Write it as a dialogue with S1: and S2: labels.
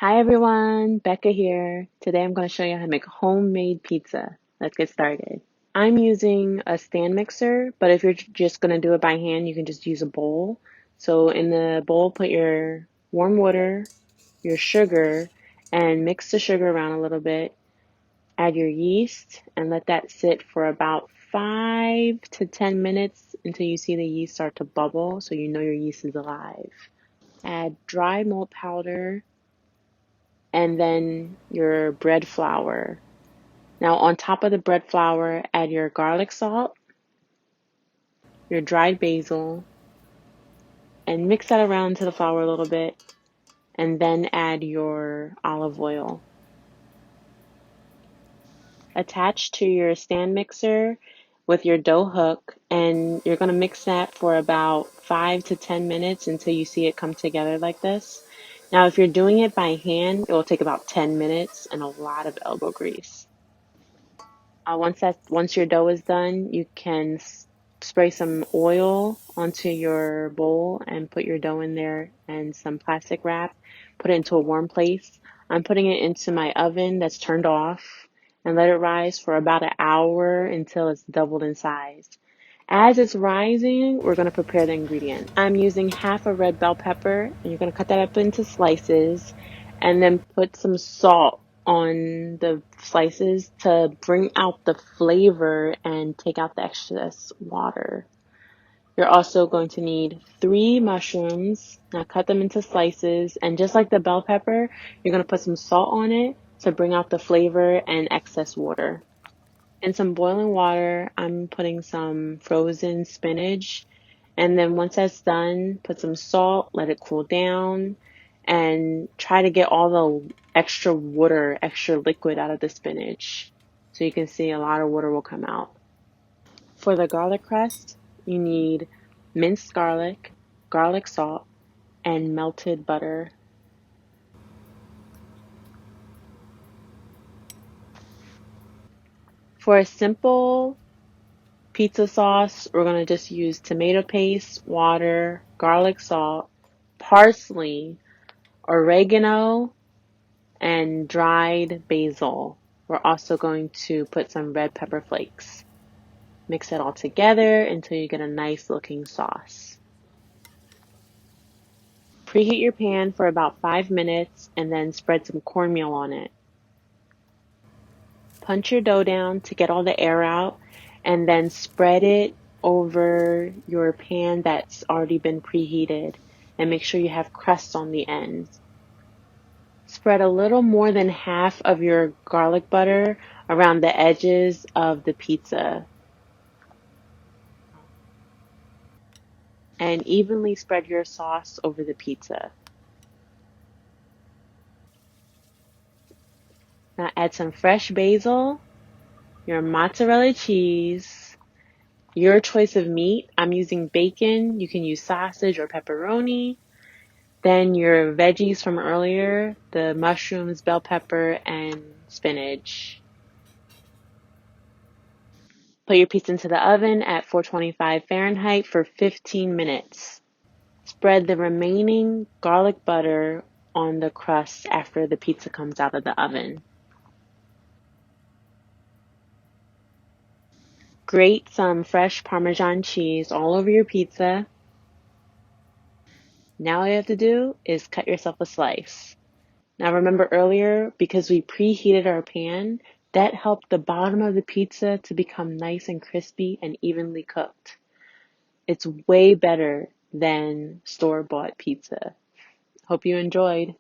S1: Hi everyone, Becca here. Today I'm going to show you how to make homemade pizza. Let's get started. I'm using a stand mixer, but if you're just going to do it by hand, you can just use a bowl. So in the bowl, put your warm water, your sugar, and mix the sugar around a little bit. Add your yeast and let that sit for about 5 to 10 minutes until you see the yeast start to bubble, so you know your yeast is alive. Add dry malt powder and then your bread flour. Now on top of the bread flour, add your garlic salt, your dried basil, and mix that around to the flour a little bit, and then add your olive oil. Attach to your stand mixer with your dough hook, and you're going to mix that for about 5 to 10 minutes until you see it come together like this. Now if you're doing it by hand, it will take about 10 minutes and a lot of elbow grease. Once your dough is done, you can spray some oil onto your bowl and put your dough in there and some plastic wrap. Put it into a warm place. I'm putting it into my oven that's turned off and let it rise for about an hour until it's doubled in size. As it's rising, we're going to prepare the ingredients. I'm using half a red bell pepper, and you're going to cut that up into slices and then put some salt on the slices to bring out the flavor and take out the excess water. You're also going to need 3 mushrooms. Now cut them into slices, and just like the bell pepper, you're going to put some salt on it to bring out the flavor and excess water. In some boiling water, I'm putting some frozen spinach, and then once that's done, put some salt, let it cool down, and try to get all the extra water, extra liquid out of the spinach. So you can see a lot of water will come out. For the garlic crust, you need minced garlic, garlic salt, and melted butter. For a simple pizza sauce, we're going to just use tomato paste, water, garlic salt, parsley, oregano, and dried basil. We're also going to put some red pepper flakes. Mix it all together until you get a nice looking sauce. Preheat your pan for about 5 minutes and then spread some cornmeal on it. Punch your dough down to get all the air out, and then spread it over your pan that's already been preheated, and make sure you have crust on the ends. Spread a little more than half of your garlic butter around the edges of the pizza, and evenly spread your sauce over the pizza. Now add some fresh basil, your mozzarella cheese, your choice of meat. I'm using bacon. You can use sausage or pepperoni. Then your veggies from earlier, the mushrooms, bell pepper, and spinach. Put your pizza into the oven at 425 Fahrenheit for 15 minutes. Spread the remaining garlic butter on the crust after the pizza comes out of the oven. Grate some fresh Parmesan cheese all over your pizza. Now all you have to do is cut yourself a slice. Now remember earlier, because we preheated our pan, that helped the bottom of the pizza to become nice and crispy and evenly cooked. It's way better than store-bought pizza. Hope you enjoyed.